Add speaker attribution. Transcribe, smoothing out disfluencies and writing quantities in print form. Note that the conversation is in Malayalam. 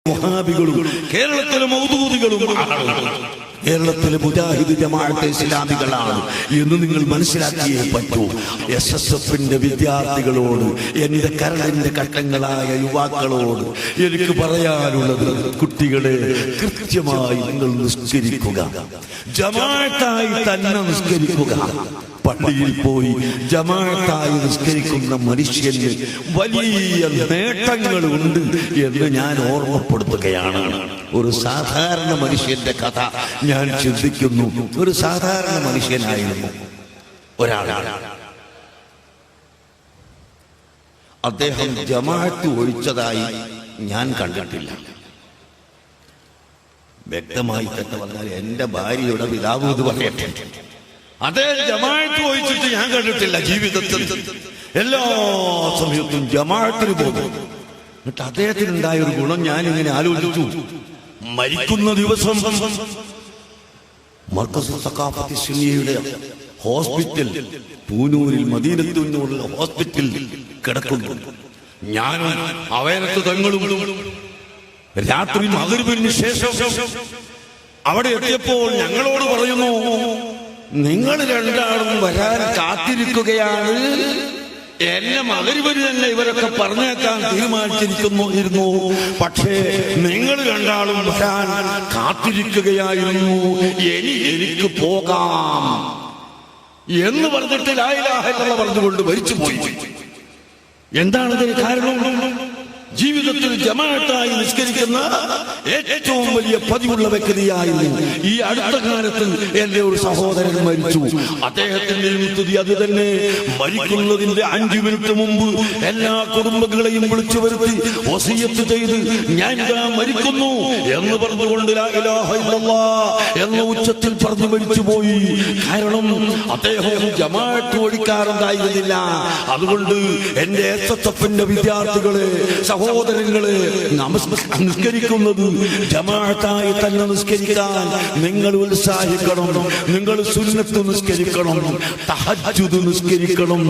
Speaker 1: വഹാബികളും കേരളത്തിലെ മൗദൂദികളും കേരളത്തിലെ മുജാഹിദ് ജമാഅത്തെ ഇസ്ലാമികളാണ് എന്ന് നിങ്ങൾ മനസ്സിലാക്കിയേ പറ്റൂ. SSFന്റെ വിദ്യാർത്ഥികളോട്, എന്റെ കരളിന്റെ ഘട്ടങ്ങളായ യുവാക്കളോട് എനിക്ക് പറയാനുള്ളത്, കുട്ടികളെ കൃത്യമായി നിങ്ങൾ നിസ്കരിക്കുക, ജമാഅത്തായി തന്നെ നിസ്കരിക്കുക. പള്ളിയിൽ പോയി ജമാഅത്തായി നിസ്കരിക്കുന്ന മനുഷ്യന് വലിയ നേട്ടങ്ങളുണ്ട് എന്ന് ഞാൻ ഓർമ്മപ്പെടുത്തുകയാണ്. ഒരു സാധാരണ മനുഷ്യന്റെ കഥ ഞാൻ ചിന്തിക്കുന്നു. ഒരു സാധാരണ മനുഷ്യനായിരുന്നു ഒരാളാണ്. അദ്ദേഹം ജമാഅത്ത് ഒഴിച്ചതായി ഞാൻ കണ്ടിട്ടില്ല. വ്യക്തമായി തന്നെ പറഞ്ഞാൽ എന്റെ ഭാര്യയുടെ പിതാവ് ഇത് പറയട്ടെ, അദ്ദേഹം ജമാഅത്ത് ഒഴിച്ചിട്ട് ഞാൻ കണ്ടിട്ടില്ല ജീവിതത്തിൽ. എല്ലാ സമയത്തും ജമാഅത്തിന് പോകും. എന്നിട്ട് അദ്ദേഹത്തിനുണ്ടായ ഒരു ഗുണം ഞാൻ ഇങ്ങനെ ആലോചിച്ചു. മരിക്കുന്ന ദിവസം മർക്കസ് സഖാഫത്തി സുന്നിയുടെ ഹോസ്പിറ്റൽ പൂനൂരിൽ, മദീനത്തുള്ള ഹോസ്പിറ്റൽ കിടക്കുന്നു. ഞാനും അവയനത്ത് തങ്ങളും രാത്രി മഗ്‌രിബിന് ശേഷം അവിടെ എത്തിയപ്പോൾ ഞങ്ങളോട് പറയുന്നു, നിങ്ങൾ രണ്ടാളും വരാൻ കാത്തിരിക്കുകയാണ്. എന്നെ മഗ്‌രിബിന് തന്നെ ഇവരൊക്കെ പറഞ്ഞേക്കാൻ തീരുമാനിച്ചിരിക്കുന്നു. പക്ഷേ നിങ്ങൾ രണ്ടാളും വരാൻ കാത്തിരിക്കുകയായിരുന്നു. എനിക്ക് പോകാം എന്ന് പറഞ്ഞിട്ട് ലാ ഇലാഹ ഇല്ലല്ലാഹ് പറഞ്ഞുകൊണ്ട് മരിച്ചുപോയി. എന്താണ് ഇതിന് കാരണം? ജീവിതത്തിൽ ജമാഅത്തായി നിസ്കരിക്കുന്ന ഏറ്റവും വലിയ പതിവുള്ള വ്യക്തിയായിരുന്നു. ഈ അടുത്ത കാലത്ത് എന്റെ ഒരു സഹോദരൻ മരിച്ചു. അദ്ദേഹത്തിന്റെ സ്ഥിതി അത് തന്നെ. മരിക്കുന്നതിന്റെ 5 മിനിറ്റ് മുമ്പ് എല്ലാ കുടുംബങ്ങളെയും വിളിച്ചു വരുത്തി വസിയത്ത് ചെയ്ത്, ഞാൻ ഇതാ മരിക്കുന്നു എന്ന് പറഞ്ഞുകൊണ്ട് ലാ ഇലാഹ ഇല്ലല്ലാഹ് എന്ന ഉച്ചത്തിൽ പറഞ്ഞു മരിച്ചുപോയി. കാരണം അദ്ദേഹം ജമാഅത്ത് ഒഴിക്കാറുണ്ടായിരുന്നില്ല. അതുകൊണ്ട് എന്റെ SSFന്റെ വിദ്യാർത്ഥികളെ, സഹോദരങ്ങളെ, നിസ്കരിക്കുന്നത് ജമാഅത്തായി തന്നെ നിസ്കരിക്കാൻ നിങ്ങൾ ഉത്സാഹിക്കണം. നിങ്ങൾ സുന്നത്ത് നിസ്കരിക്കണം, തഹജ്ജുദ് നിസ്കരിക്കണം.